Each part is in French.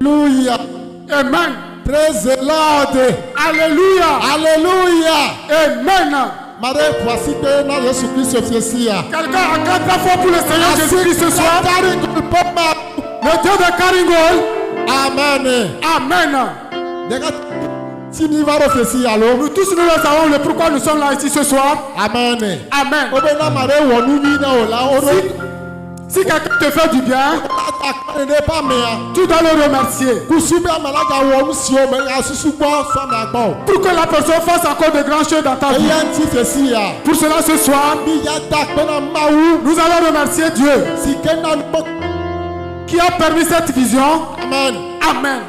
Alléluia. Amen. Praise the Lord. Alléluia. Alléluia. Amen. Marie, voici que dans Jésus-Christ officiel. Quelqu'un a quatre fois pour le Seigneur Jésus-Christ ce soir. Le Dieu de Karingol. Amen. Amen. Si nous allons officier alors. Nous tous nous le savons le pourquoi nous sommes là ici ce soir. Amen. Amen. Si quelqu'un te fait du bien, tu dois le remercier. Pour que la personne fasse encore de grandes choses dans ta vie. Pour cela ce soir, nous allons remercier Dieu qui a permis cette vision. Amen. Amen.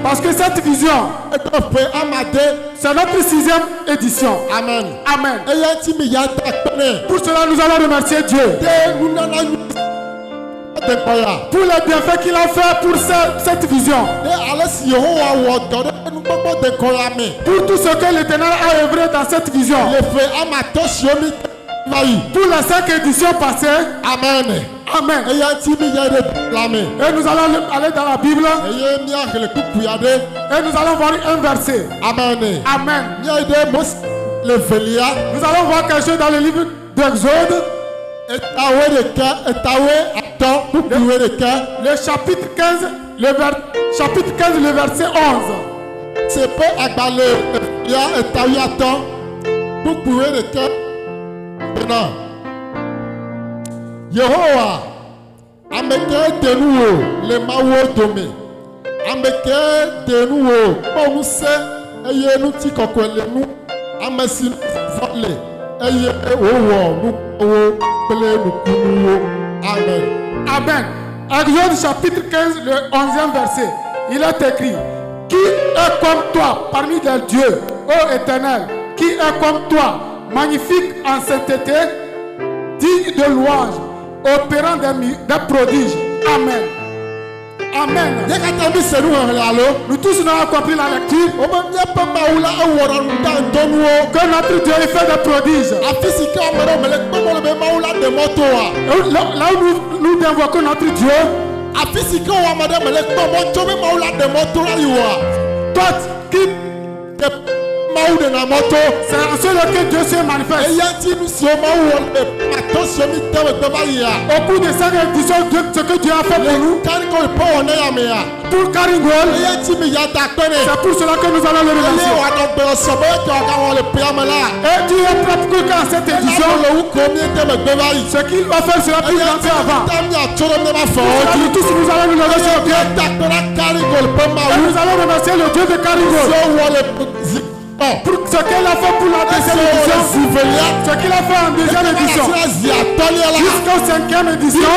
Parce que cette vision, c'est notre 6e édition. Amen. Amen. Pour cela, nous allons remercier Dieu pour les bienfaits qu'il a fait pour cette vision. Pour tout ce que l'Éternel a œuvré dans cette vision. Pour les 5 éditions passées. Amen. Amen. Et nous allons aller dans la Bible. Et nous allons voir un verset. Amen. Amen. Nous allons voir quelque chose dans le livre d'Exode. Le chapitre 15, le verset 11. C'est pas à maintenant. Yehowa, ameke de nous le mawo dome. Ameke de nous, on nous sait, et nous ti kokwele nous, amesi vole, et nous Amen. Amen. Exode chapitre 15, le 11e verset. Il est écrit: qui est comme toi parmi les dieux, ô Éternel? Qui est comme toi, magnifique en sainteté, digne de louange, opérant des prodiges. Amen. Amen. Nous tous nous avons compris la lecture. Que notre Dieu fait des prodiges. Là où nous invoquons notre Dieu. Toi qui c'est en cela que Dieu se manifeste. Au cours de cette édition, ce que Dieu a fait pour nous, pour Karingol, c'est pour cela que nous allons le remercier. Et Dieu est propre que dans cette édition, ce qu'il va faire sera plus grand qu'avant. Nous tous nous allons nous lever sur le pied. Et nous allons remercier le Dieu de Karingol. Pour ce qu'il a fait pour la deuxième édition, ce qu'il a fait en deuxième édition, jusqu'au 5e édition,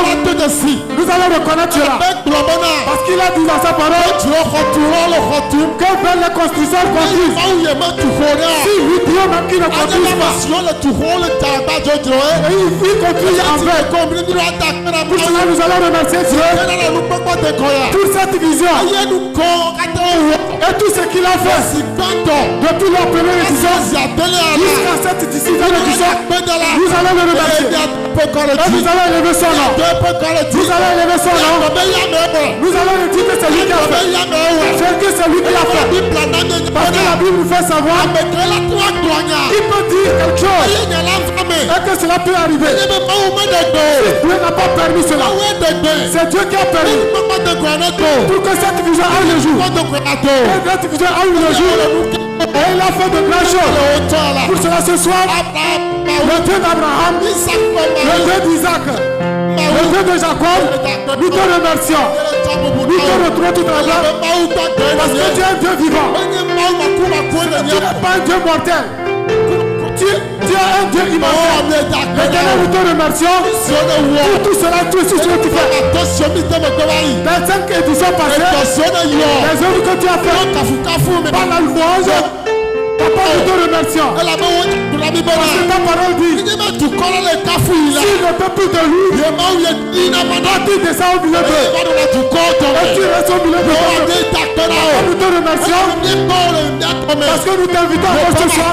nous allons reconnaître cela. Parce qu'il a dit dans sa parole que vers les constructeurs construisent. Si lui Dieu même qui ne construisent pas, et il construit en vain. Pour cela nous allons remercier Dieu pour cette vision et tout ce qu'il a fait depuis la première édition jusqu'à cette édition, nous allons le remercier. Et nous allons élever son nom. Nous allons élever son nom. Nous allons lui dire que c'est lui qui a fait. C'est que c'est lui qui a fait. Parce que la Bible nous fait savoir qu'il peut dire quelque chose et que cela peut arriver. Si Dieu n'a pas permis cela, c'est Dieu qui a permis pour que cette vision aille le jour. Et cette vision aille le jour. Et il a fait de grandes choses. Pour cela ce soir, le Dieu d'Abraham, le Dieu d'Isaac, le Dieu de Jacob, nous te remercions. Nous te retrouvons tout à l'heure. Parce que Dieu est un Dieu vivant. Tu n'es pas un Dieu mortel. Tu es un Dieu immortel. Éternel, nous te remercions pour tout cela, tout ce que tu fais. Dans 5 éditions passées, les œuvres que tu as faites par la louange, papa, nous te remercions. Parce que ta parole dit, si le peuple de lui, quand tu descends au milieu d'eux, et tu restes au milieu de eux, nous te remercions. Parce que nous t'invitons à ce soir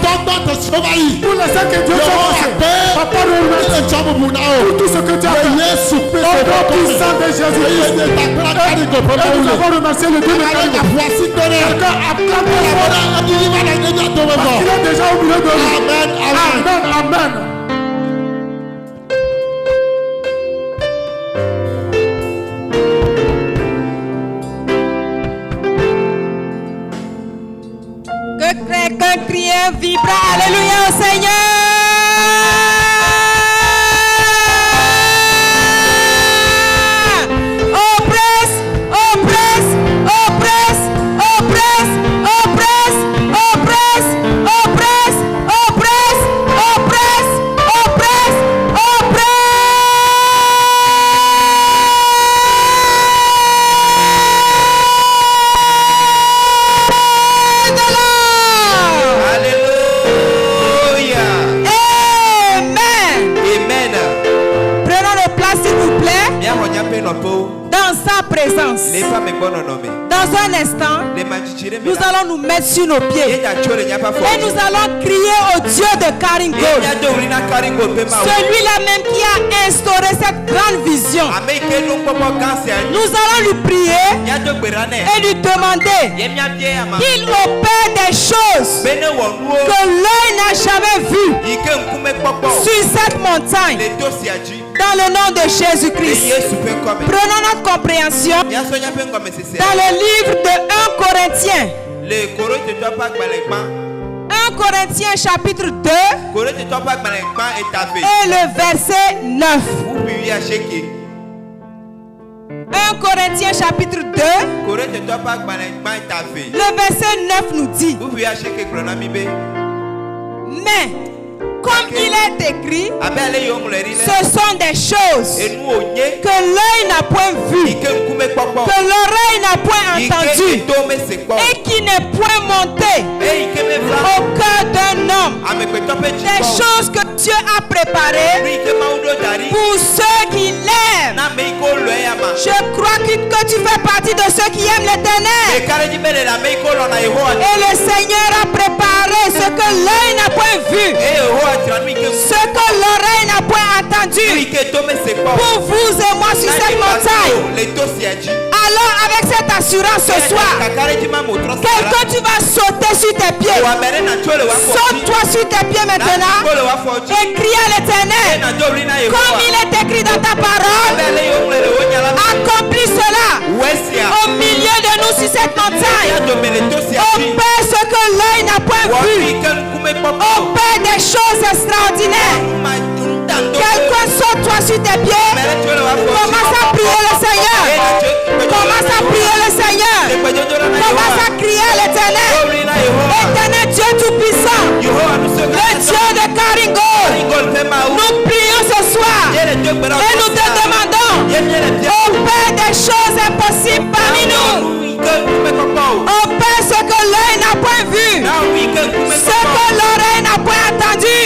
pour les 5 éditions passées. Papa, remercie pour tout ce que tu as fait. Au nom puissant de Jésus-Christ. Et nous avons remercié le Dieu de Carigo. Quelqu'un acclame le fort. Parce qu'il est déjà au milieu de nous. Amen, amen, amen. Que quelqu'un crie un vibrant alléluia au Seigneur. Oppresse, oppresse, oppresse, oppresse, oppresse, oppresse, oppresse, oppresse, oppresse, oppresse, Alléluia. Amen. Amen. Prenons nos places s'il vous plaît. Bien, on y a peine un peu. Dans sa présence. Les femmes sont bonnes nommées. Dans un instant, Les magistrats. nous allons nous mettre sur nos pieds. Et nous allons crier au Dieu de Karingo. Celui-là même qui a instauré cette grande vision. Nous allons lui prier et lui demander qu'il opère des choses que l'œil n'a jamais vues sur cette montagne. Dans le nom de Jésus-Christ. Prenons notre compréhension dans le livre de 1 Corinthiens. 1 Corinthiens chapitre 2 et le verset 9. 1 Corinthiens chapitre 2, le verset 9 nous dit: mais comme il est écrit, ce sont des choses que l'œil n'a point vues, que l'oreille n'a point entendues et qui n'est point monté au cœur d'un homme. Des choses que Dieu a préparées pour ceux qui l'aiment. Je crois que tu fais partie de ceux qui aiment l'Éternel. Et le Seigneur a préparé ce que l'œil n'a point vu, ce que l'oreille n'a point entendu, pour vous et moi sur cette montagne. Alors avec cette assurance ce soir, quelqu'un, tu vas sauter sur tes pieds. Saute-toi sur tes pieds maintenant et crie à l'Éternel comme il est écrit dans ta parole. Accomplis cela au milieu de nous sur cette montagne. Opère ce que l'œil n'a point vu. Opère des choses extraordinaires. Quelqu'un, saute-toi sur tes pieds. Commence à prier le Seigneur. Commence à prier le Seigneur. Commence à crier à l'Éternel. Éternel Dieu Tout-Puissant, le Dieu de Karingo, nous prions ce soir et nous te demandons, opère des choses impossibles parmi nous. Opère ce que l'œil n'a point vu, ce que l'oreille n'a point entendu.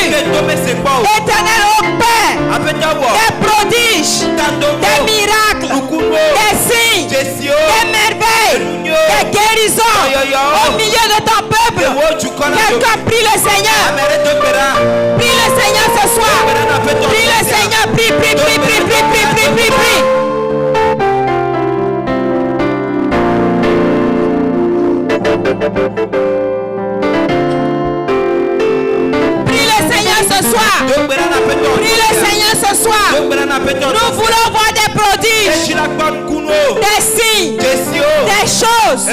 Éternel, opère des prodiges, des miracles, des signes, des merveilles, des guérisons au milieu de ton peuple. Quelqu'un prie le Seigneur. Prie le Seigneur ce soir. Prie le Seigneur. Prie, prie, prie, prie, prie, prie, prie, prie, prie. Prie le Seigneur ce soir. Prie le Seigneur ce soir. Nous voulons voir des prodiges, des signes, des choses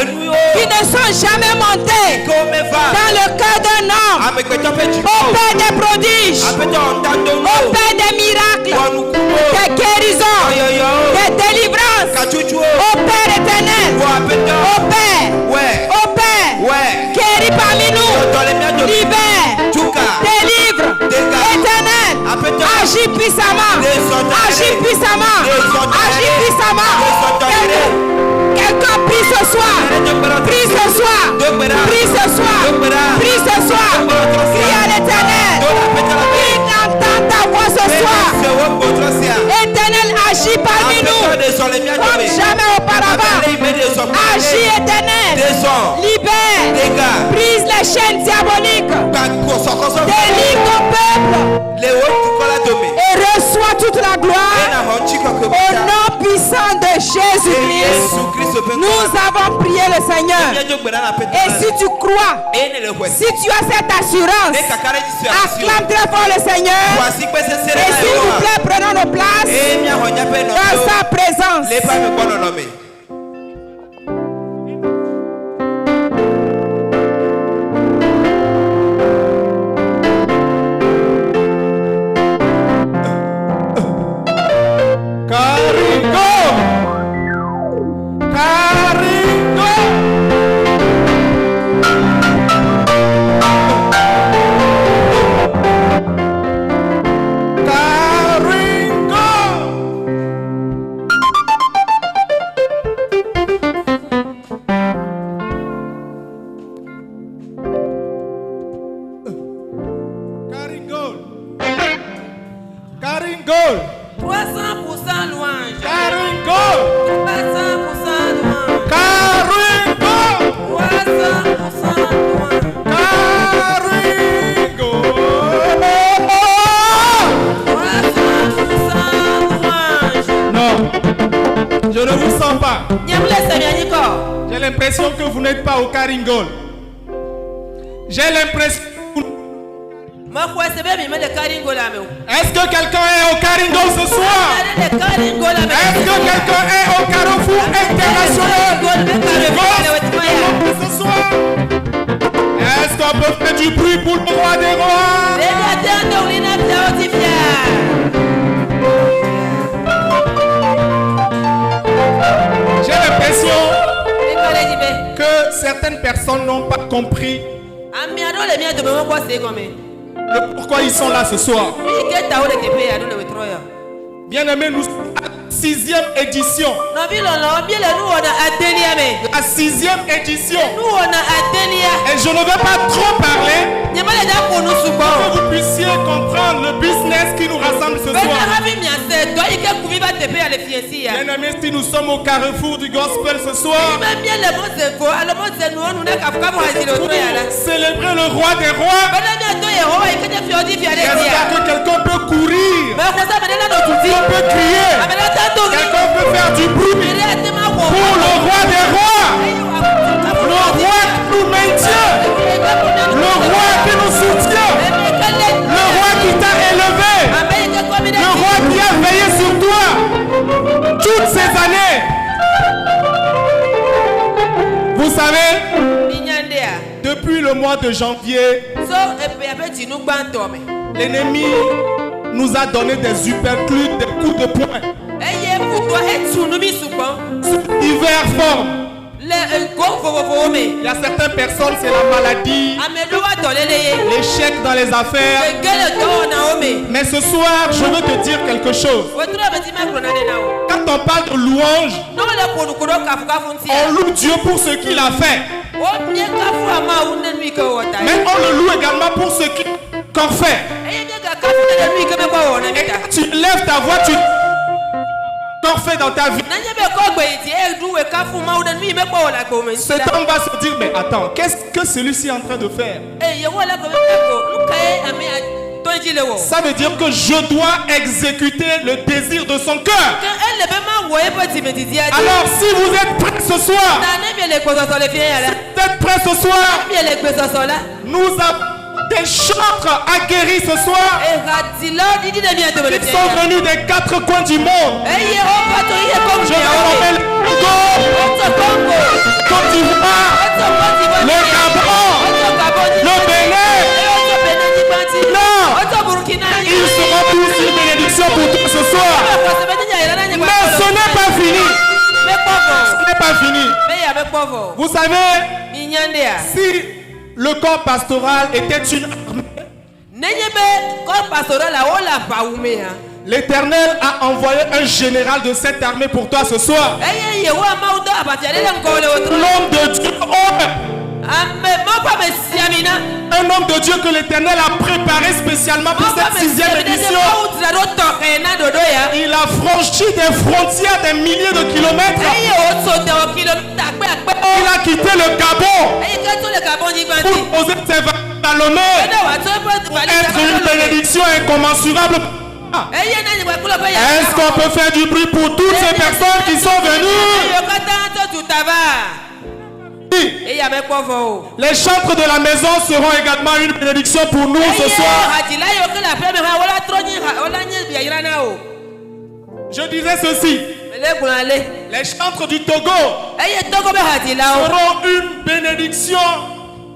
qui ne sont jamais montées dans le cœur d'un homme. Opère des prodiges, opère des miracles, des guérisons, des délivrances. Opère éternel, opère, guéris parmi nous, libère, délivre, éternel, agis puissamment, agis puissamment, agis puissamment. Quelqu'un prie ce soir, prie ce soir, prie ce soir, prie ce soir, prie à l'Éternel. Il entend ta voix ce soir. Éternel, agis parmi nous comme jamais auparavant. Agis éternel, libère, brise les chaînes diaboliques, délivre ton peuple. et reçois toute la gloire au nom puissant de Jésus-Christ. Nous avons prié le Seigneur. Et si tu crois, si tu as cette assurance, acclame très fort le Seigneur. Et s'il vous plaît, prenons nos places dans sa présence. J'ai l'impression que vous n'êtes pas au Caringol. J'ai l'impression. Est-ce que quelqu'un est au Caringol ce soir? Est-ce que quelqu'un est au Carrefour International ce soir? Est-ce qu'on peut faire du bruit pour le roi des rois? J'ai l'impression que certaines personnes n'ont pas compris le pourquoi ils sont là ce soir. Bien aimé, nous sommes à la 6e édition. La 6e édition. Et je ne vais pas trop parler pour que vous puissiez comprendre le business qui nous rassemble ce soir. Bien aimé, si nous sommes au carrefour du gospel ce soir, célébrer le roi des rois. J'espère que quelqu'un peut courir, quelqu'un peut crier, quelqu'un peut faire du bruit pour le roi des rois, le roi qui nous maintient, le roi qui nous soutient, le roi qui t'a élevé, le roi qui a veillé sur toi toutes ces années. Vous savez, depuis le mois de janvier, l'ennemi nous a donné des uppercuts, des coups de poing. Divers formes. Il y a certaines personnes, c'est la maladie, l'échec dans les affaires. Mais ce soir, je veux te dire quelque chose. Quand on parle de louange, on loue Dieu pour ce qu'il a fait. Mais on le loue également pour ce qu'il a encore fait. Et quand tu lèves ta voix, tu encore fait dans ta vie. Cet homme va se dire, mais attends, qu'est-ce que celui-ci est en train de faire? Ça veut dire que je dois exécuter le désir de son cœur. Alors si vous êtes prêts ce soir, nous avons des chantres aguerris ce soir. Ils sont venus des 4 coins du monde. Je vais nommer le Congo, Côte d'Ivoire, le Gabon, le Bénin. Non, ils seront tous une bénédiction pour toi ce soir. Mais ce n'est pas fini. Ce n'est pas fini. Vous savez, si le corps pastoral était une armée, l'Éternel a envoyé un général de cette armée pour toi ce soir. L'homme de Dieu, un homme de Dieu que l'Éternel a préparé spécialement pour cette 6e édition. Il a franchi des frontières des milliers de kilomètres. Il a quitté le Gabon pour poser ses valises à l'honneur, être une bénédiction incommensurable. Est-ce qu'on peut faire du bruit pour toutes ces personnes qui sont venues? Les chantres de la maison seront également une bénédiction pour nous ce soir. Je disais ceci. Les chantres du Togo seront une bénédiction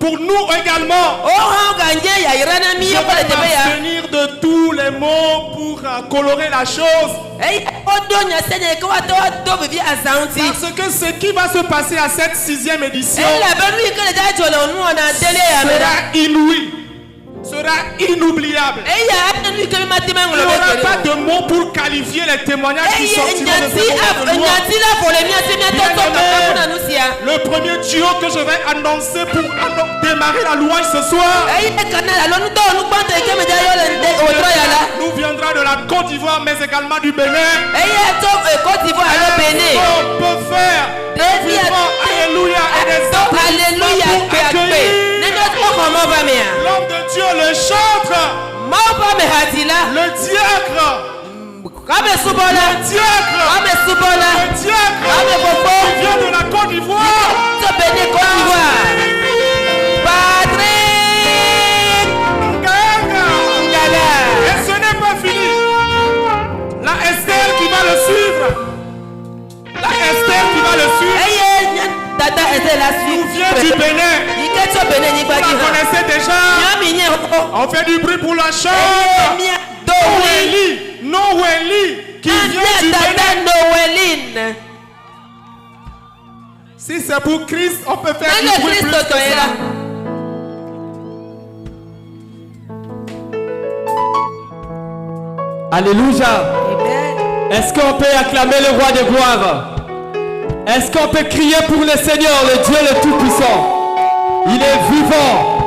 pour nous également. Je vais m'abstenir de tous les mots pour colorer la chose. Parce que ce qui va se passer à cette 6e édition sera inouï, sera inoubliable. Il n'y aura pas de mots pour qualifier les témoignages qui sortiront de ce moment. Le premier duo que je vais annoncer pour démarrer la louange ce soir nous viendra de la Côte d'Ivoire, mais également du Bénin. On peut faire des vivants, alléluia, et des applaudissements pour accueillir l'homme de Dieu, le chantre, le diacre, qui vient de la Côte d'Ivoire. Et ce n'est pas fini. La Esther qui va le suivre. Nous vient du Bénin. Vous la connaissez déjà. On fait du bruit pour la chambre. Noélie qui vient du Bénin. Si c'est pour Christ, on peut faire du bruit plus que ça. Alléluia. Est-ce qu'on peut acclamer le roi de gloire? Est-ce qu'on peut crier pour le Seigneur, le Dieu le Tout-Puissant? Il est vivant.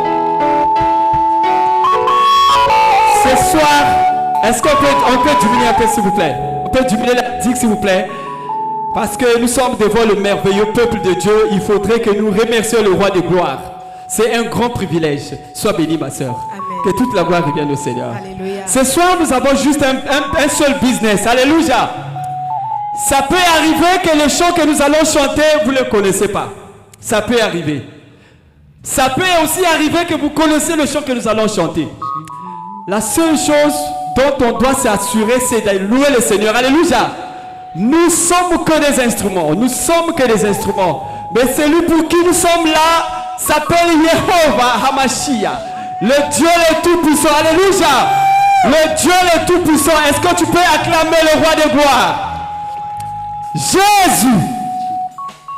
Ce soir, est-ce qu'on peut diminuer un peu s'il vous plaît? On peut diminuer la musique s'il vous plaît? Parce que nous sommes devant le merveilleux peuple de Dieu. Il faudrait que nous remercions le roi de gloire. C'est un grand privilège. Sois bénie ma soeur. Amen. Que toute la gloire revienne au Seigneur. Alléluia. Ce soir, nous avons juste un seul business. Alléluia. Ça peut arriver que le chant que nous allons chanter, vous ne le connaissez pas. Ça peut arriver. Ça peut aussi arriver que vous connaissez le chant que nous allons chanter. La seule chose dont on doit s'assurer, c'est de louer le Seigneur. Alléluia. Nous sommes que des instruments. Nous sommes que des instruments. Mais celui pour qui nous sommes là s'appelle Yehovah Hamashiach. Le Dieu le Tout-Puissant. Alléluia. Le Dieu le Tout-Puissant. Est-ce que tu peux acclamer le roi de gloire? Jésus.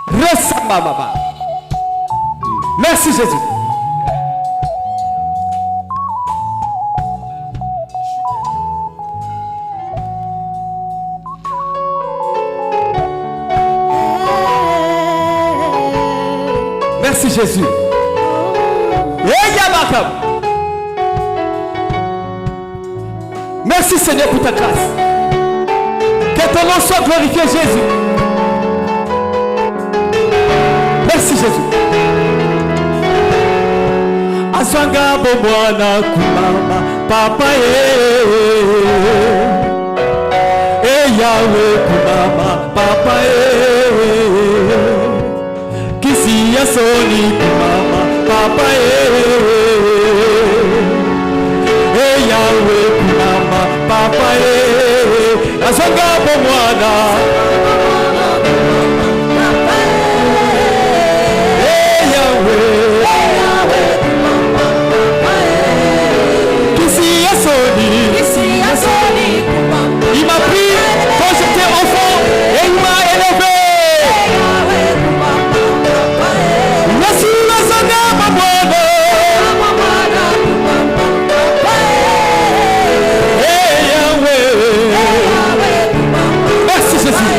Ressamababa. Merci Jésus. Merci Jésus. Merci Seigneur pour ta grâce. Que ton nom soit glorifié Jésus. Merci Jésus. Aswanga bomwana kumama papa Yahweh kumama papa Kisi yasoni kumama papa Yahweh kumama papa Aswanga bomwana Il m'a pris quand j'étais enfant et il m'a élevé. Merci la Sana Mamwana. Merci Jésus.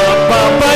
Papa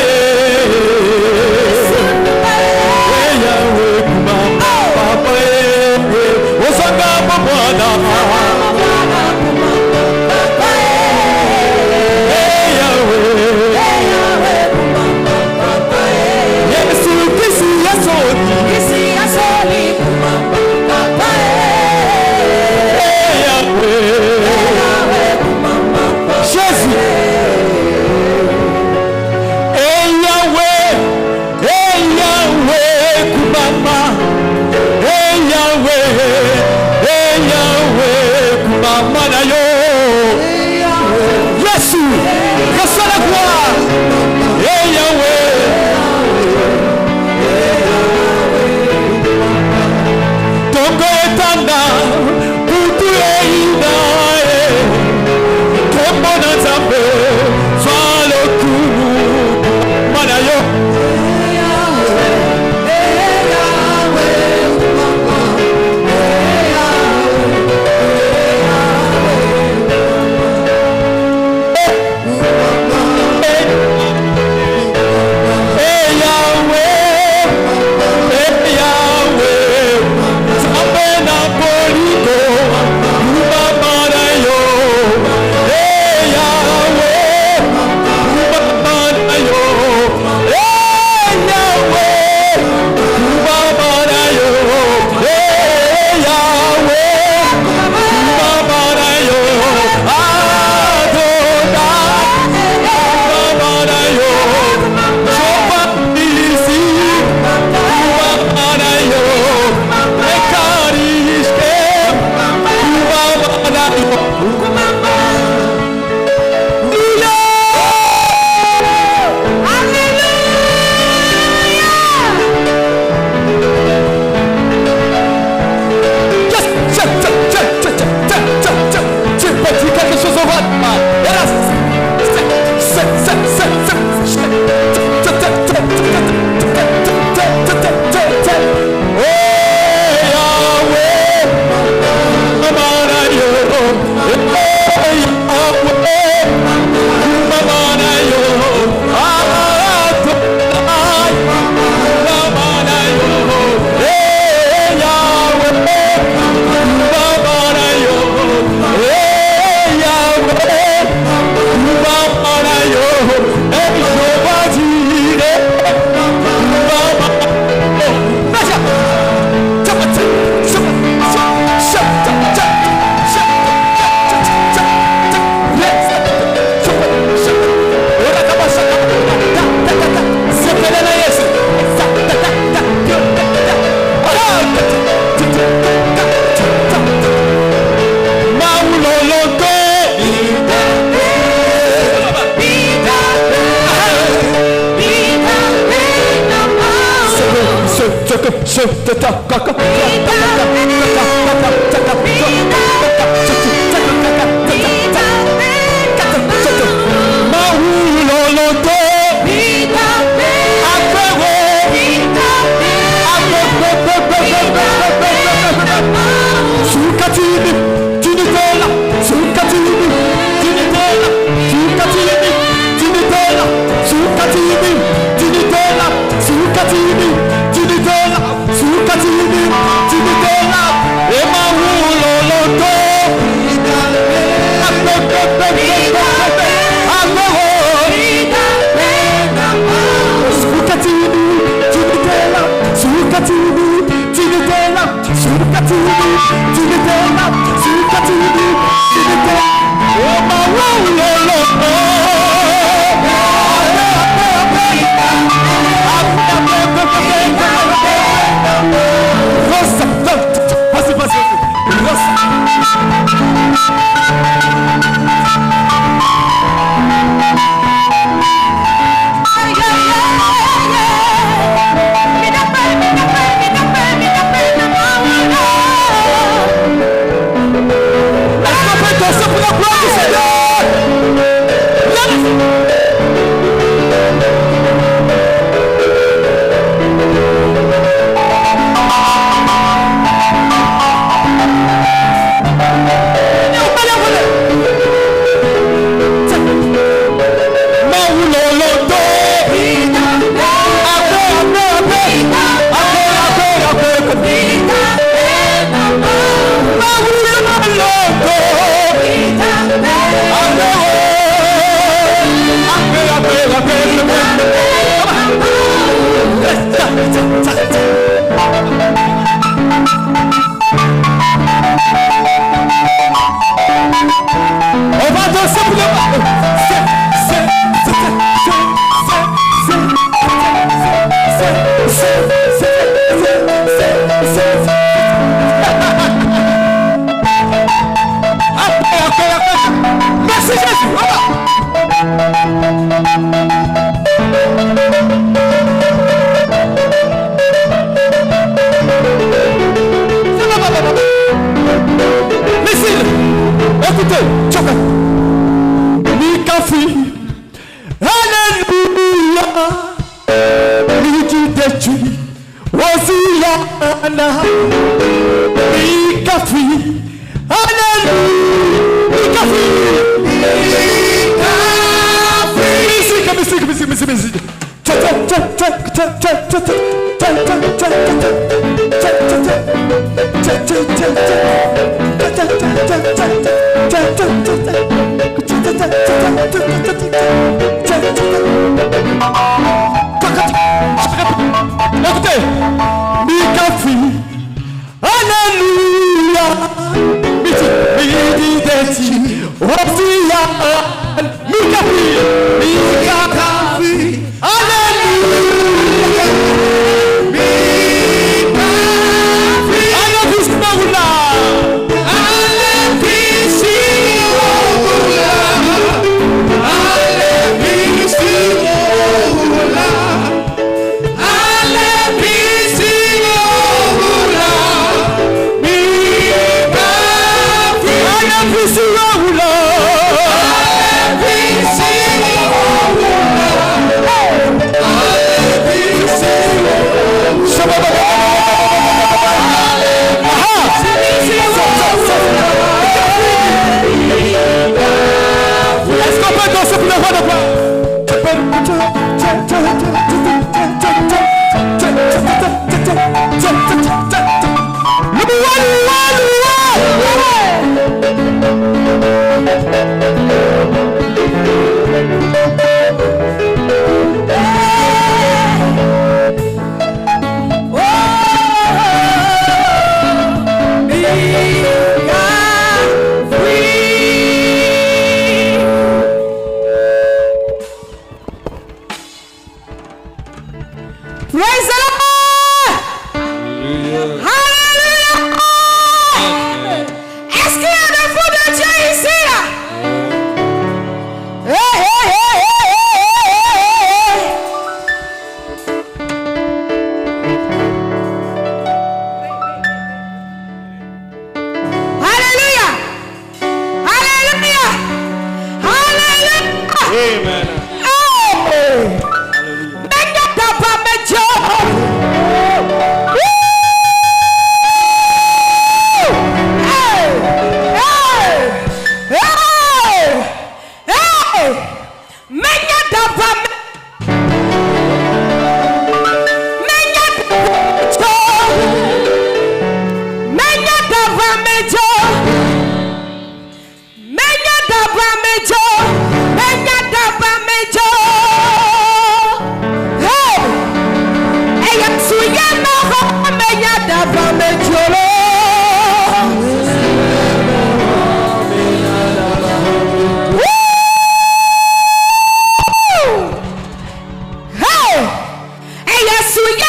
Let's go.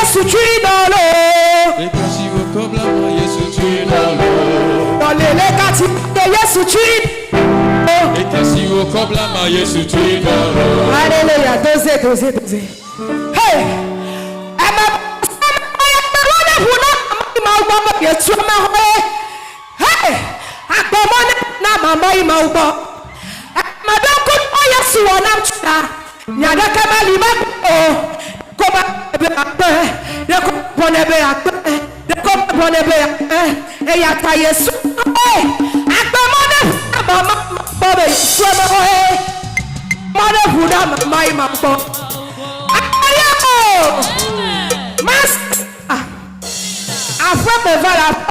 Yesu Trinolo. Dans les légatives de Yesu Trinolo. Alléluia, dosez. Hey! Hey!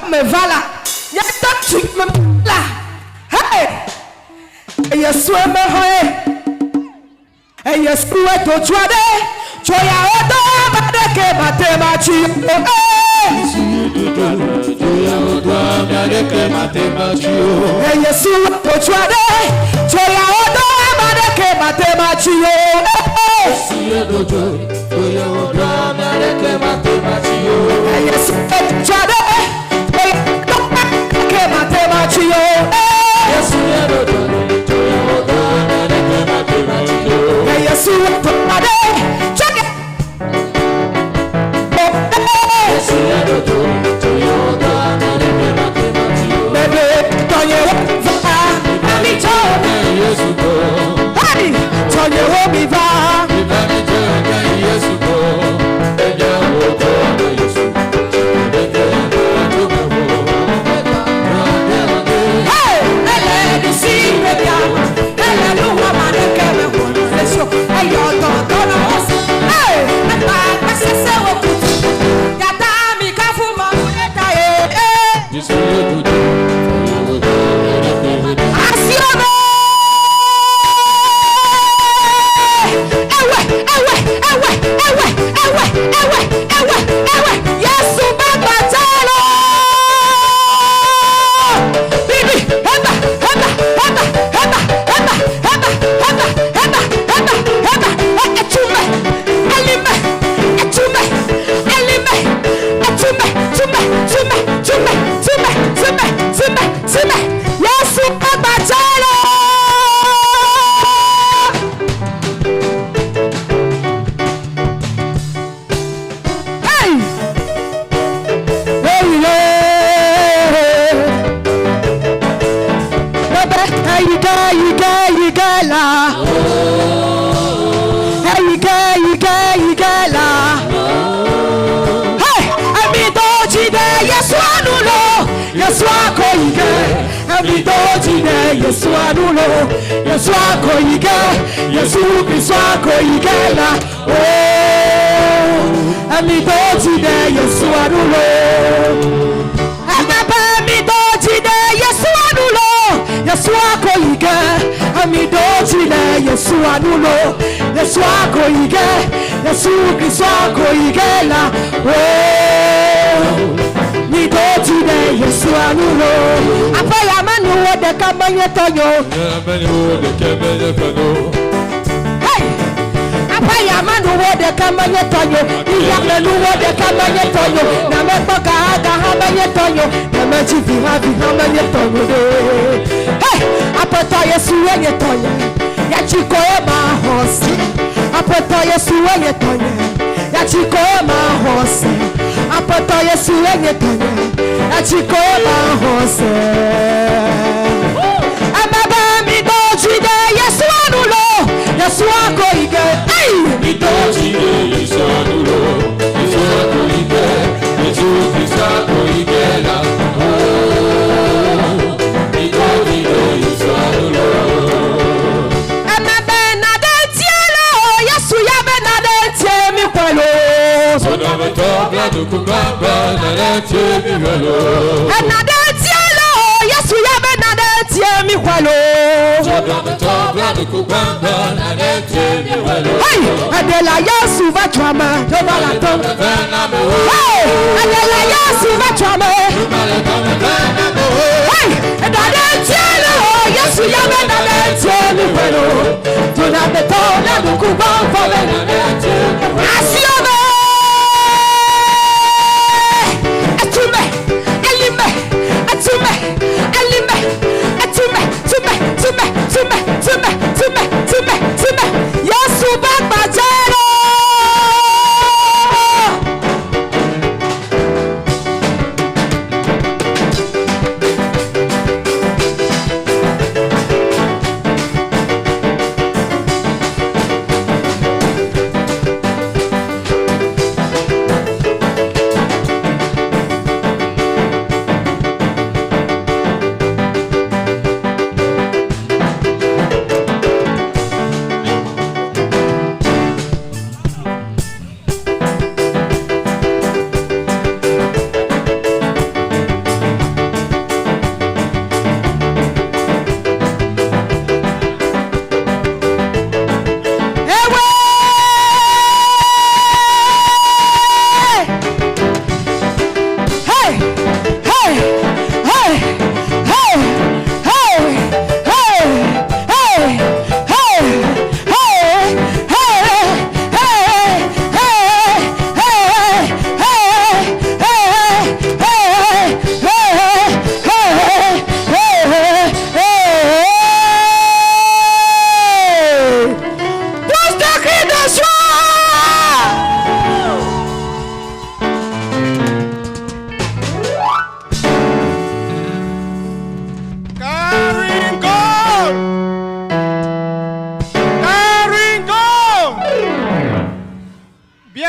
Me vala. Ya tu me la. Hey! Yesu me hoe. Yesu eto chwade. Choya odo badeke matema chi. Yesu eto chwade. Choya odo badeke matema chi. Yesu eto chwade.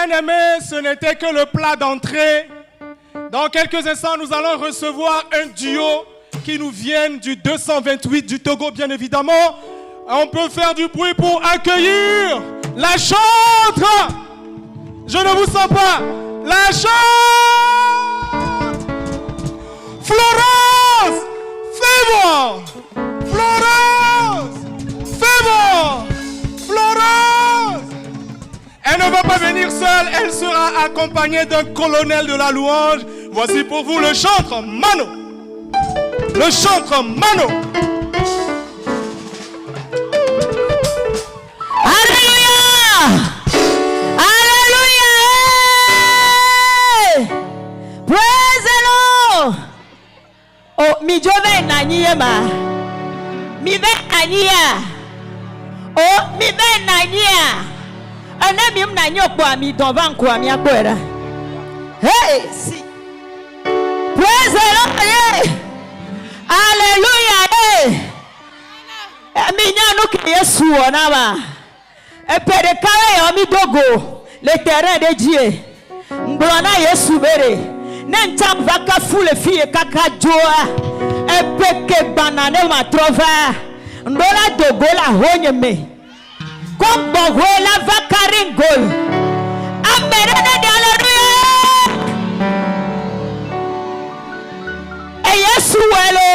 bien-aimés, ce n'était que le plat d'entrée. Dans quelques instants, nous allons recevoir un duo qui nous vient du 228 du Togo, bien évidemment. On peut faire du bruit pour accueillir la chantre. Je ne vous sens pas. La chantre. Florence, fais-moi. Florence, fais-moi. Florence. Elle ne va pas venir seule, elle sera accompagnée d'un colonel de la louange. Voici pour vous le chantre Mano. Le chantre Mano. Alléluia! Alléluia! Praise the Lord! Oh, mi jove naniye ma. Mi be aniya. Oh, mi be naniya. Ane mi mnanyo kwa mi dovan kwa mi akwera. Hey, si. Praise the Lord! Yeah. Hallelujah! Yeah. Mi nyanu ke Yesu onaba. Epere kare yomi dogo. Le terrain de Dieu. Mblona Yesu bere. Nentam vaka fule fie kaka joa. Epeke banane ma trova. Ndola dogo la honye me. Kombo la vakarin gol. Amberene de hallelujah. E Yesu welo.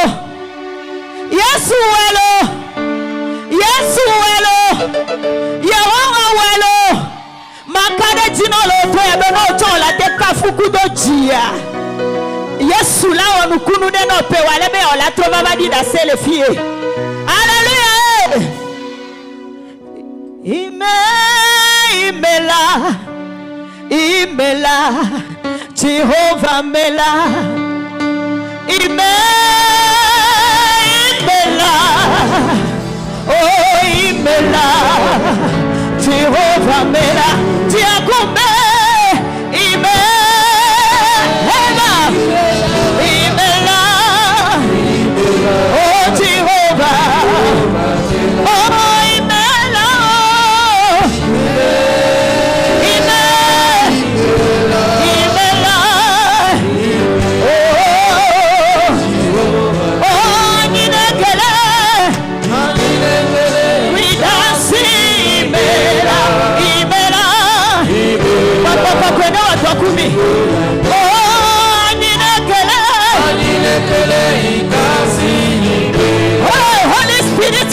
Yesu welo. Yesu welo. Yehowa welo. Makade jinolo to ebe no to la te kafuku do jia. Yesu la onukunu de no pe wale be ola trova badi da sele fie. Hallelujah. Imela, Jehovah Mela, Imela, oh Imela, Jehovah Mela, Diakume, Imela, oh Jehovah, oh. Oh, Holy Spirit,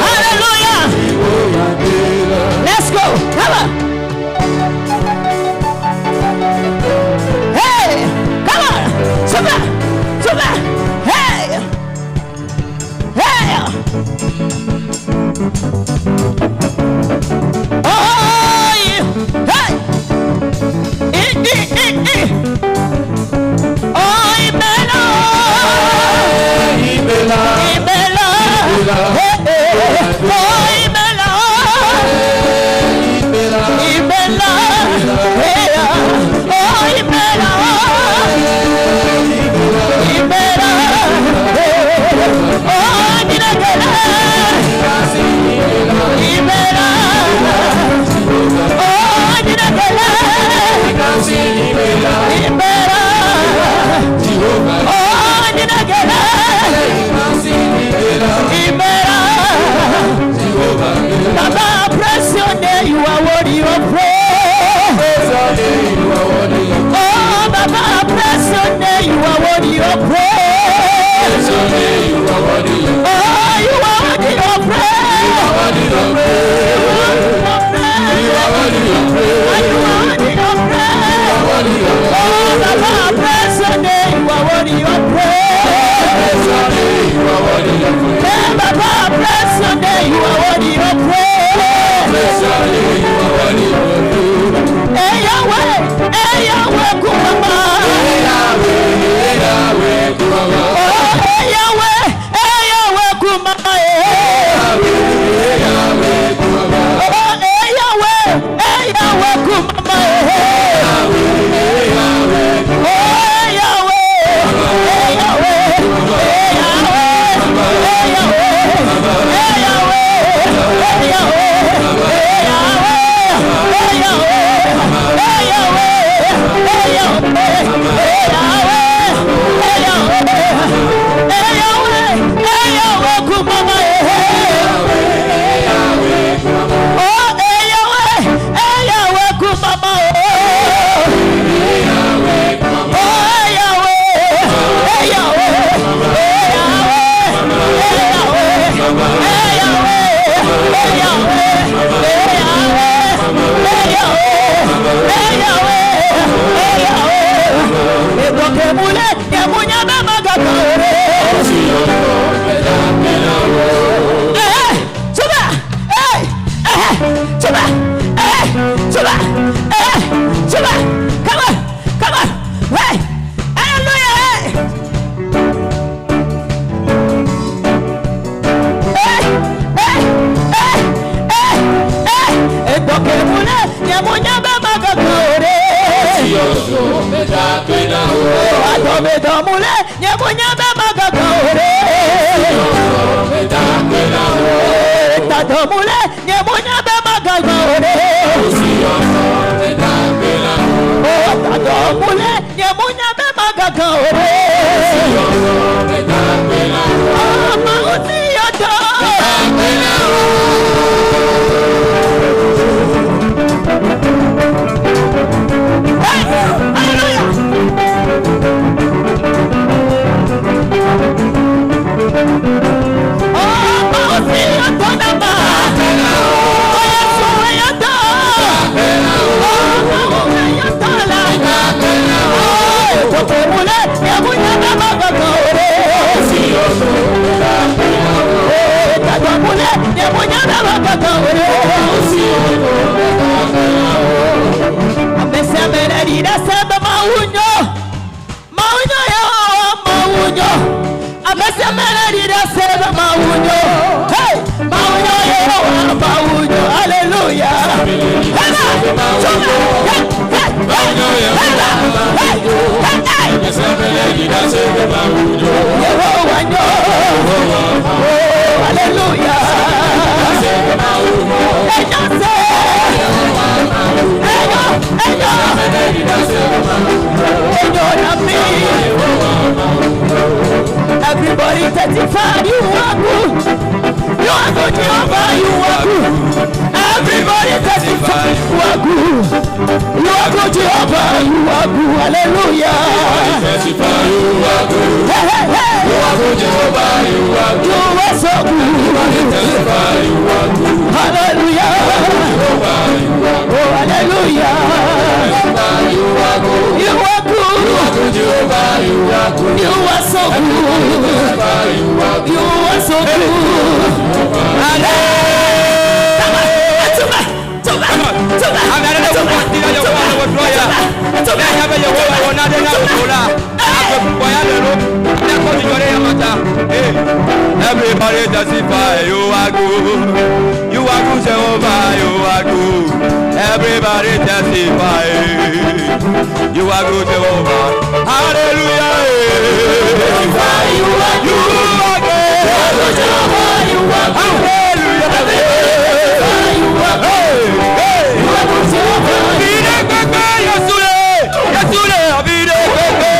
hallelujah. Let's go. Come on. Hey, come on. Super. Hey. Oh, yeah. Hey. Baba, bless your name, you are worthy of praise. Oh, Baba, bless your name, you are worthy of praise. Oh, you are worthy of praise. You are worthy of praise. Oh, Baba, bless your name, you are worthy of praise. Baba, bless your name, you are worthy of praise. Come on. Hey. Hallelujah. Everybody testify, you are good. You are good, Jehovah, you are good. Everybody testify, you are good. You are good, Jehovah, you are good. Hallelujah. Testify, you are good. Hey, hey, hey. You are good, Jehovah, you are good. You are so good. Testify, you are good. Hallelujah. Oh, hallelujah. You are good. You are good. You are good, Jehovah, you are good. You are so good. You are so good. Everybody testify, you are good. You are good, Jehovah, you are good. Everybody testify, you are good, Jehovah. Hallelujah. Testify, you are good. You are good, Jehovah, you are good. Hallelujah. You are good. You are good, Jehovah. Vide pepe, Yesule. Yesule, vide pepe.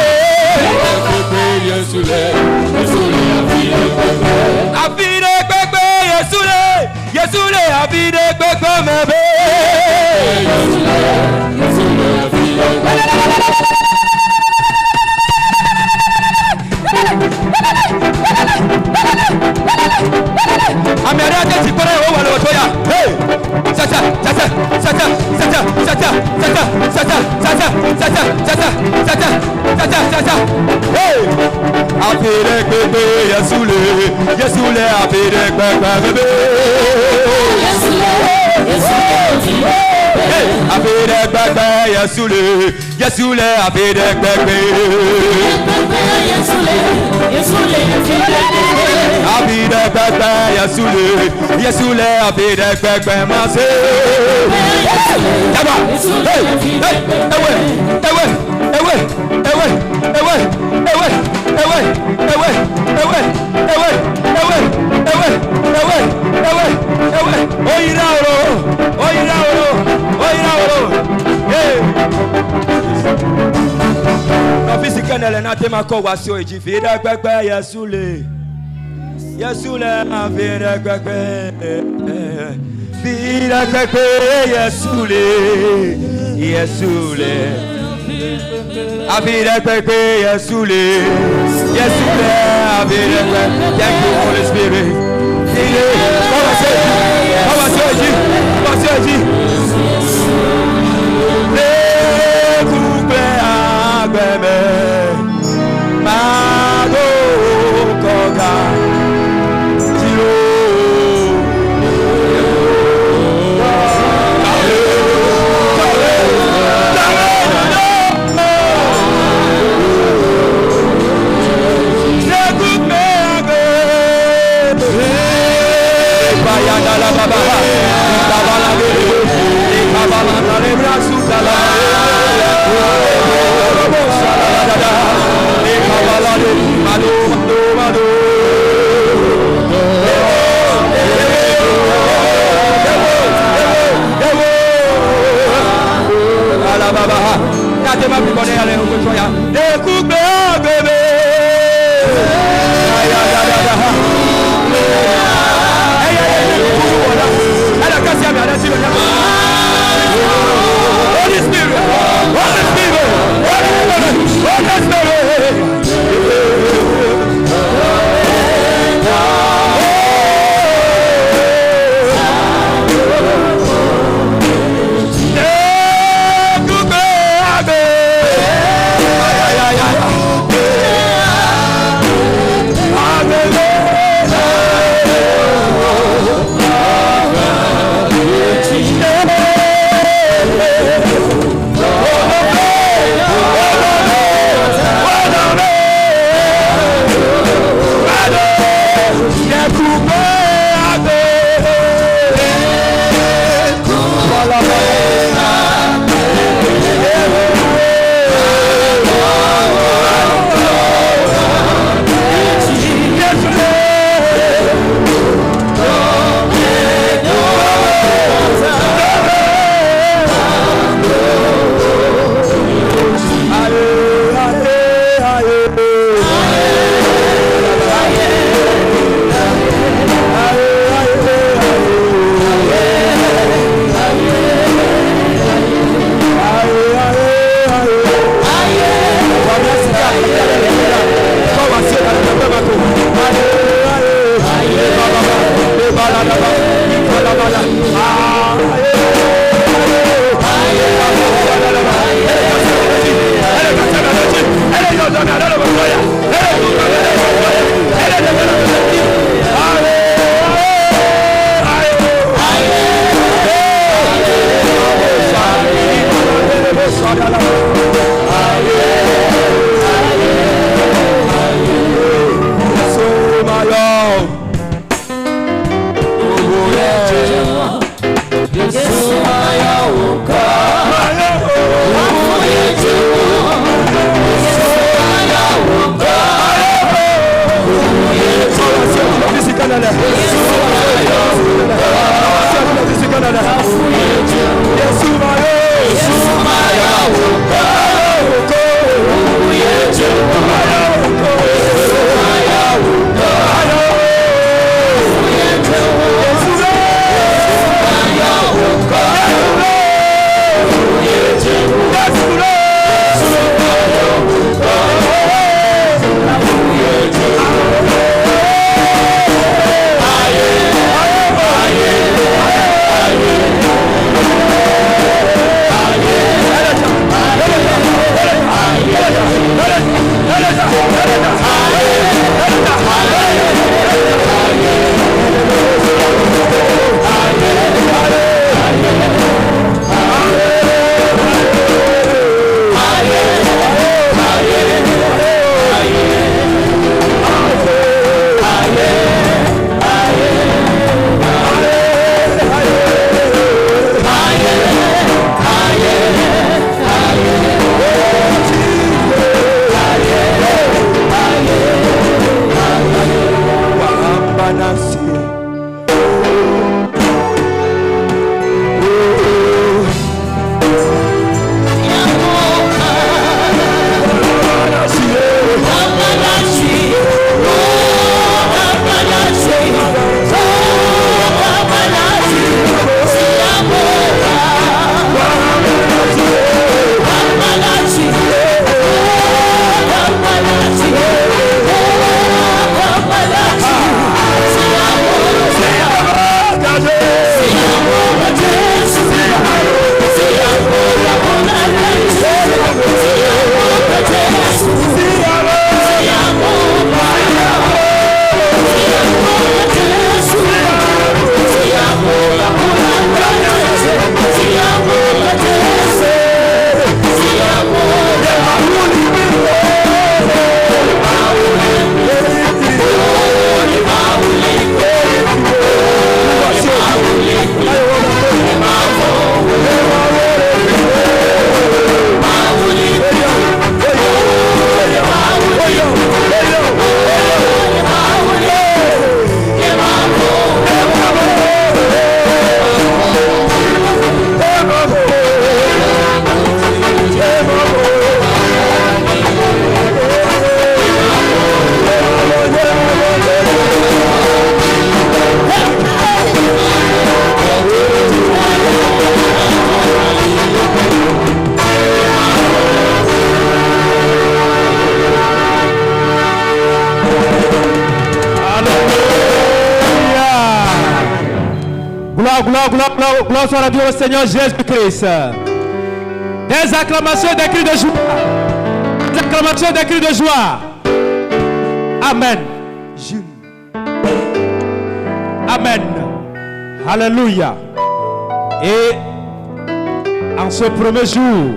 Yesule, Yesule, vide pepe. Vide pepe, Yesule. Yesule, vide pepe, mebe. Yesule, Yesule, vide pepe. Amerate tikore o wale otoya. Hey! Sasa. Hey! Apire pepe Yesule. Yesule apire pepe bebe. Yesule. Hey! Apire pepe Yesule. Yesule apire pepe. Yesule apire pepe Yesule. Yesule apire pepe mase. Yaba. Thank you, Holy Spirit. Gloire soit à Dieu au Seigneur Jésus-Christ. Des acclamations et des cris de joie. Des acclamations et des cris de joie. Amen. Amen. Alléluia. Et en ce premier jour,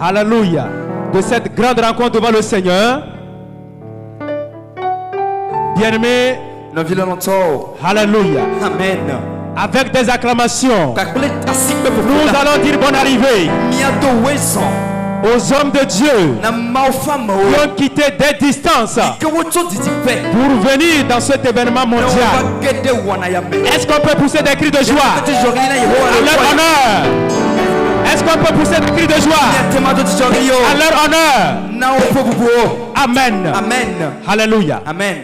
alléluia, de cette grande rencontre devant le Seigneur, bien-aimés, alléluia. Amen. Avec des acclamations, nous allons dire bonne arrivée aux hommes de Dieu qui ont quitté des distances pour venir dans cet événement mondial. Est-ce qu'on peut pousser des cris de joie à leur honneur? Est-ce qu'on peut pousser des cris de joie à leur honneur? Amen. Amen. Alléluia. Amen.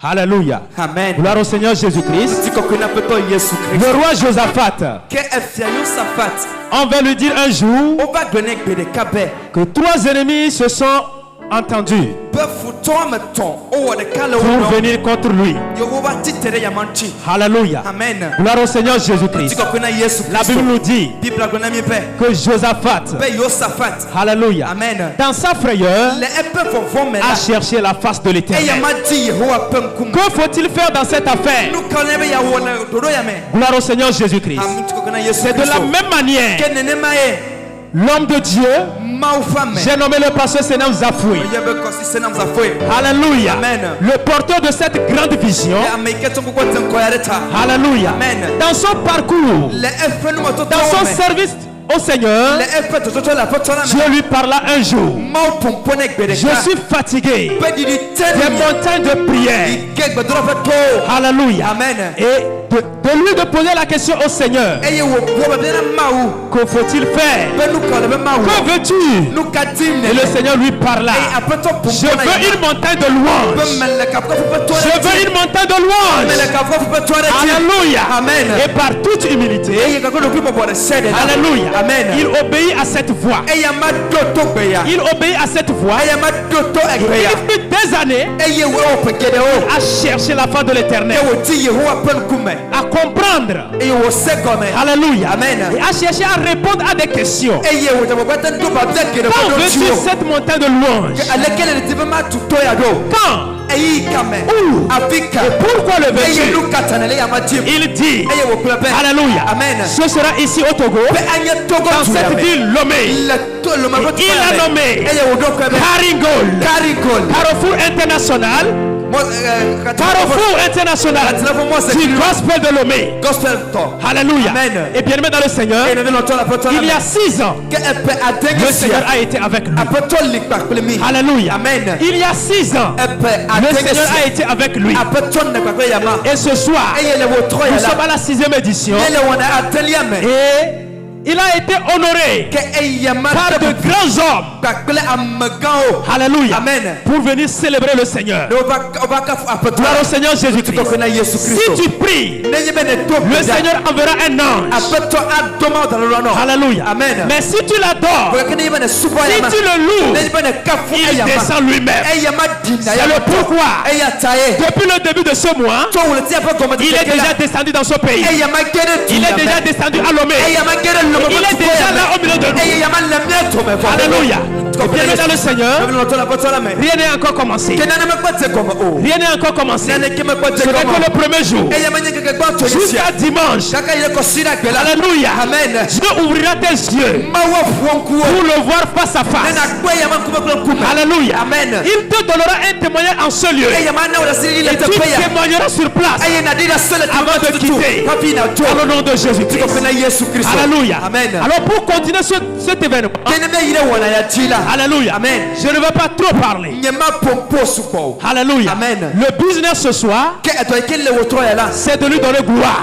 Alléluia. Amen. Gloire au Seigneur Jésus-Christ. Le roi Josaphat, on va lui dire un jour que 3 ennemis se sont entendus pour venir contre lui. Alléluia. Amen. Gloire au Seigneur Jésus-Christ. La Bible nous dit que Josaphat, alléluia, Amen, dans sa frayeur, a cherché la face de l'Éternel. Que faut-il faire dans cette affaire? Gloire au Seigneur Jésus-Christ. C'est de la même manière, l'homme de Dieu, j'ai nommé le pasteur Senam Zafoui. Alléluia. Amen. Le porteur de cette grande vision. Alléluia. Amen. Dans son parcours, dans son service au Seigneur, Dieu lui parla un jour. Je suis fatigué des montagnes de prière. Alléluia. Amen. Et de lui de poser la question au Seigneur. Que faut-il faire? Que veux-tu? Et le Seigneur lui parla. Je veux une montagne de louange. Je veux une montagne de louange. Alléluia. Amen. Et par toute humilité, alléluia. Amen. Il obéit à cette voix. Il obéit à cette voix. Et il fut des années à chercher la face de l'Éternel, à comprendre. Alléluia. Amen. Et à chercher à répondre à des questions. Quand veux-tu cette montagne de louange? Quand? Où? Pourquoi le veux-tu? Il dit, alléluia, Amen. Ce sera ici au Togo, dans cette ville Lomé. Il a nommé Karingol, Carrefour International. Carrefour International du Gospel de Lomé. Alléluia. Amen. Et bien aimé dans le Seigneur, il y a 6 ans, le Seigneur a été avec lui. Alléluia. Amen. Il y a 6 ans, le Seigneur a été avec lui. Et ce soir, nous sommes à la 6e édition. Et il a été honoré par de grands hommes. Alléluia. Amen. Pour venir célébrer le Seigneur. Gloire au Seigneur Jésus-Christ. Si tu pries, le Seigneur enverra un ange. Alléluia. Amen. Mais si tu l'adores, si tu le loues, il descend lui-même. C'est le pourquoi, depuis le début de ce mois, il est déjà descendu dans ce pays. Il est déjà descendu à Lomé. Il est déjà là au milieu de nous. Alléluia. Bienvenue dans le Seigneur. Rien n'est encore commencé. Rien n'est encore commencé. Ce n'est que le premier jour. Jusqu'à dimanche. Alléluia. Dieu ouvrira tes yeux pour le voir face à face. Alléluia. Il te donnera un témoignage en ce lieu. Et tu témoigneras sur place avant de quitter. Dans le nom de Jésus-Christ. Alléluia. Alors pour continuer cet événement, alléluia. Amen. Je ne vais pas trop parler. Alléluia. Amen. Le business ce soir, c'est de lui donner gloire.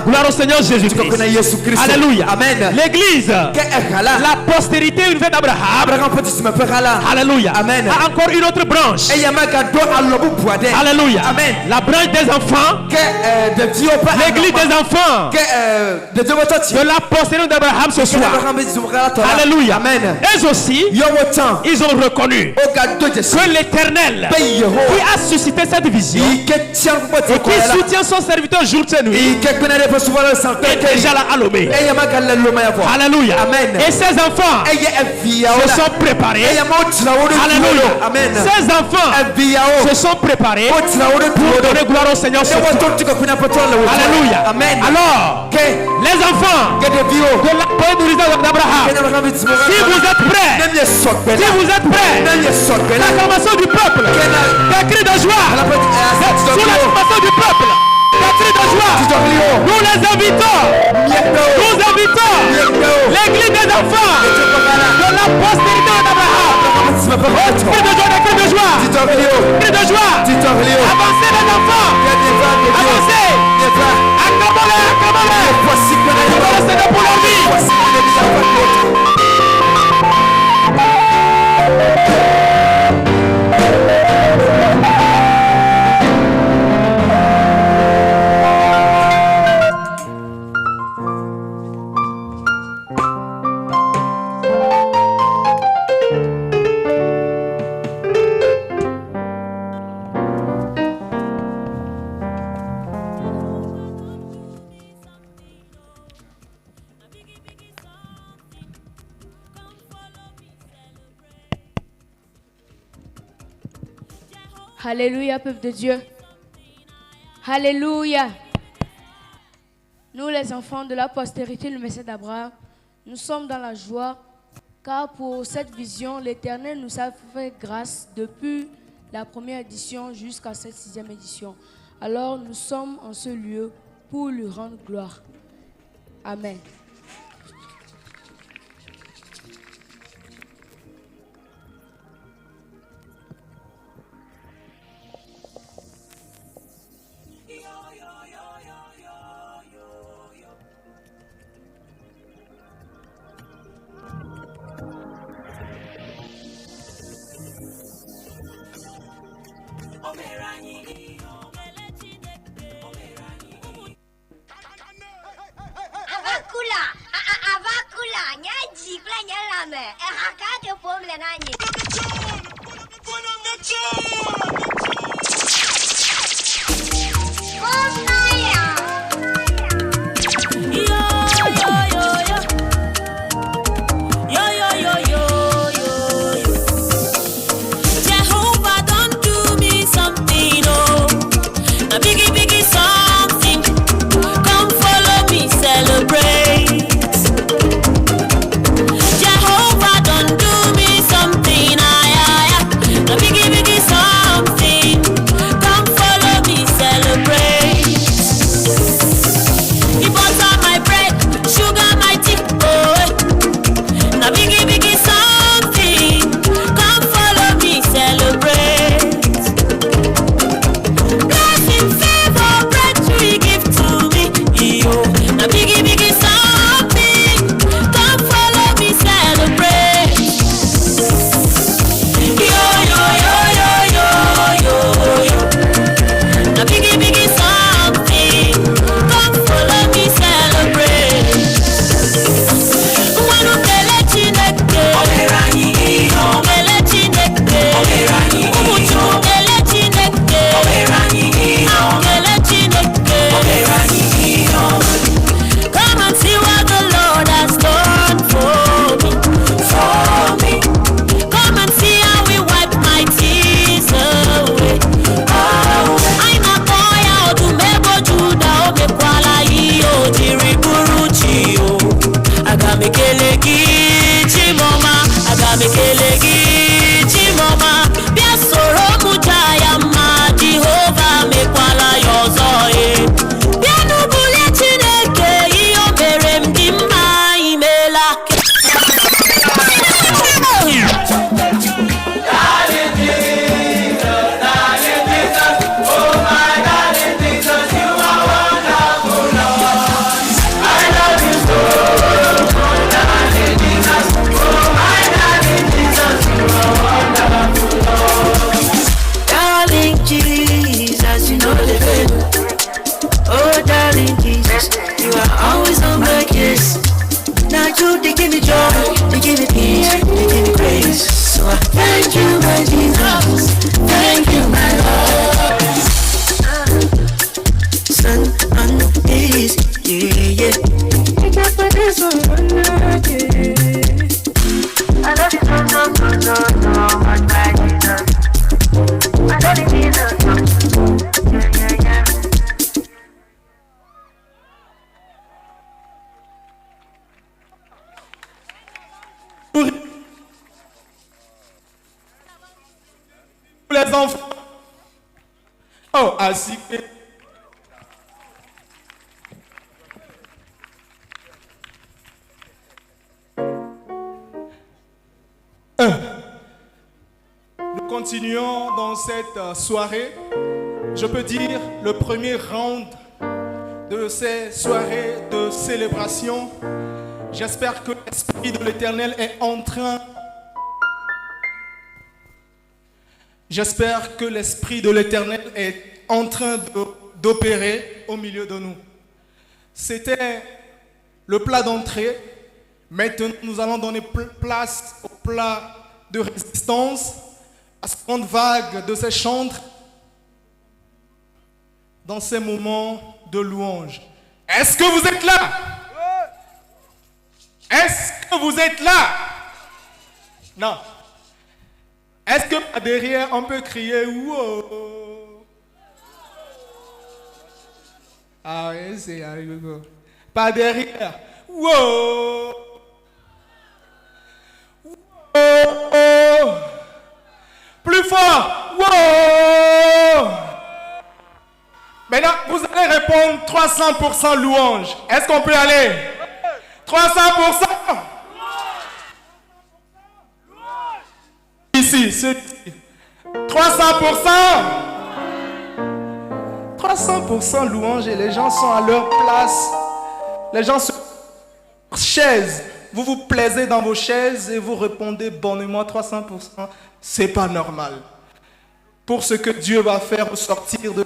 Gloire au Seigneur Jésus-Christ. Alléluia. Amen. L'église, la postérité une fête d'Abraham. Alléluia. Amen. A encore une autre branche. Alléluia. Amen. La branche des enfants. L'église des enfants. De la postérité d'Abraham ce soir. Alléluia. Amen. Eux aussi, ils ont reconnu que l'Éternel qui a suscité cette vision et qui soutient son serviteur jour et nuit est déjà là à Lomé. Alléluia. Amen. Et ses enfants se sont préparés. Alléluia. Amen. Ces enfants se sont préparés pour donner gloire au Seigneur. Alléluia. Amen. Alors, les enfants de la prédication d'Abraham, si vous êtes prêts, si vous êtes prêts, l'acclamation du peuple, des cris de joie, sous l'acclamation du peuple, des cris de joie, nous les invitons, l'église des enfants de la postérité d'Abraham. Cris de joie, des cris de joie, cris de joie, avancez les enfants, avancez, acclamons-les, acclamons-les, c'est pour leur vie. Alléluia, peuple de Dieu. Alléluia. Nous, les enfants de la postérité du Messie d'Abraham, nous sommes dans la joie, car pour cette vision, l'Éternel nous a fait grâce depuis la première édition jusqu'à cette 6e édition. Alors, nous sommes en ce lieu pour lui rendre gloire. Amen. Les enfants. Oh, ainsi que... Nous continuons dans cette soirée. Je peux dire le premier round de ces soirées de célébration. J'espère que l'Esprit de l'Éternel est en train... J'espère que l'Esprit de l'Éternel est en train d'opérer au milieu de nous. C'était le plat d'entrée. Maintenant, nous allons donner place au plat de résistance, à cette grande vague de ces chantres, dans ces moments de louange. Est-ce que vous êtes là? Est-ce que vous êtes là? Non. Est-ce que derrière on peut crier wow? Ah oui, c'est arrivé. Pas derrière. Wow! Wow! Plus fort! Wow! Maintenant, vous allez répondre 300% louange. Est-ce qu'on peut aller? 300%? Ici, c'est 300%. 300% louange et les gens sont à leur place. Les gens sont chaises. Vous vous plaisez dans vos chaises et vous répondez bonnement 300%. C'est pas normal. Pour ce que Dieu va faire au sortir de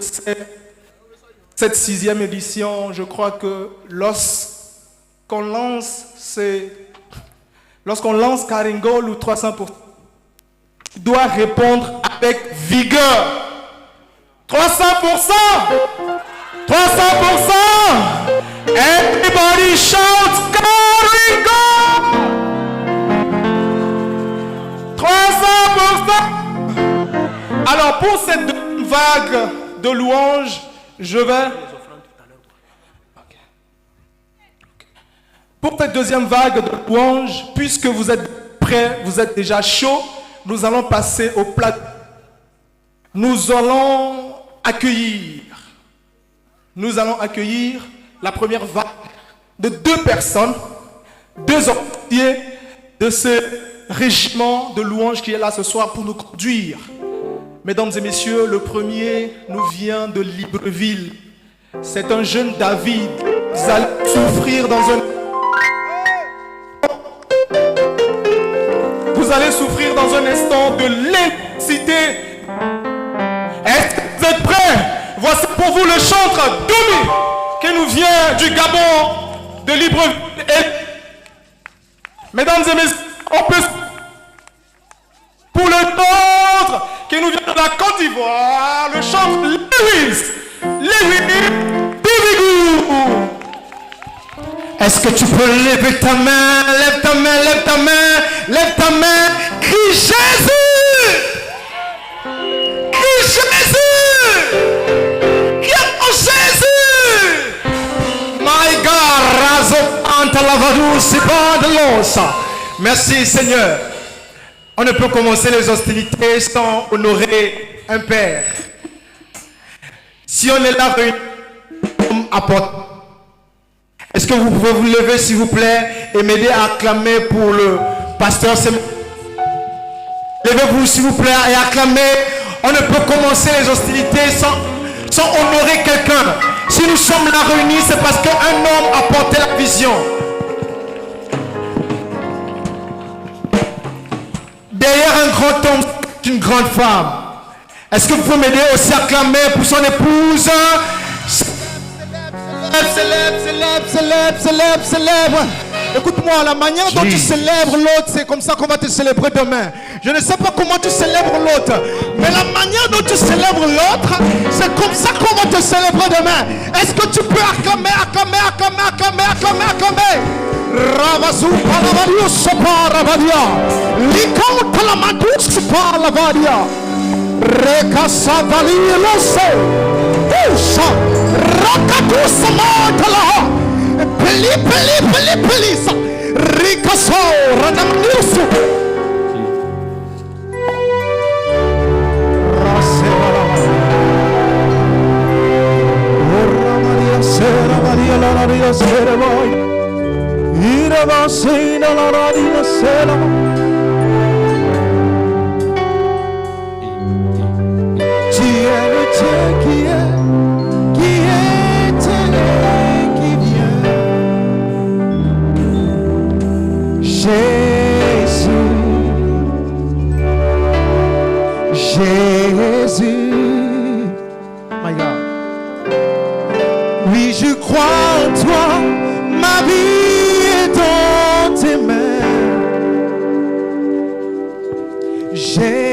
cette 6e édition, je crois que lorsqu'on lance lorsqu'on lance Caringol ou 300%, tu dois répondre avec vigueur. 300%! 300%! Everybody shout Caringol! 300%! Alors pour cette deuxième vague de louanges, je vais... Pour cette deuxième vague de louanges, puisque vous êtes prêts, vous êtes déjà chaud, nous allons passer au plat. Nous allons accueillir la première vague de 2 personnes, 2 officiers de ce régiment de louanges qui est là ce soir pour nous conduire. Mesdames et messieurs, le premier nous vient de Libreville. C'est un jeune David. Vous allez souffrir dans un... Vous allez souffrir dans un instant de l'intensité. Est-ce que vous êtes prêts? Voici pour vous le chantre Doumi qui nous vient du Gabon, de Libreville. Mesdames et messieurs, on peut... Pour le chantre qui nous vient de la Côte d'Ivoire, le chantre Lewis Doubigou. Est-ce que tu peux lever ta main, lève ta main, lève ta main, lève ta main, crie Jésus! Crie Jésus! Crie en Jésus! My God, raso anta lavadou, c'est pas de l'os. Merci Seigneur. On ne peut commencer les hostilités sans honorer un Père. Si on est là réunis comme apôtre, est-ce que vous pouvez vous lever s'il vous plaît et m'aider à acclamer pour le pasteur? Levez-vous s'il vous plaît et acclamez. On ne peut commencer les hostilités sans honorer quelqu'un. Si nous sommes là réunis, c'est parce qu'un homme a porté la vision. Derrière un grand homme, c'est une grande femme. Est-ce que vous pouvez m'aider aussi à acclamer pour son épouse? Célèbre. Écoute-moi, la manière dont tu célèbres l'autre, c'est comme ça qu'on va te célébrer demain. Je ne sais pas comment tu célèbres l'autre, mais la manière dont tu célèbres l'autre, c'est comme ça qu'on va te célébrer demain. Est-ce que tu peux acclamer? Ravazou palavadio sopa ravadia. Likon talamandu sopa lavadia. Rekasa valia lose. Usha. Rakatu samantala. Peli sa. Rikaso ranamniusu. Rasera. Ora Maria sera Maria la Maria sera boy. Ira vasina la radio sera. Qui vient. Jésus, my God. Oui, je crois en toi, ma vie est dans tes mains. Jésus.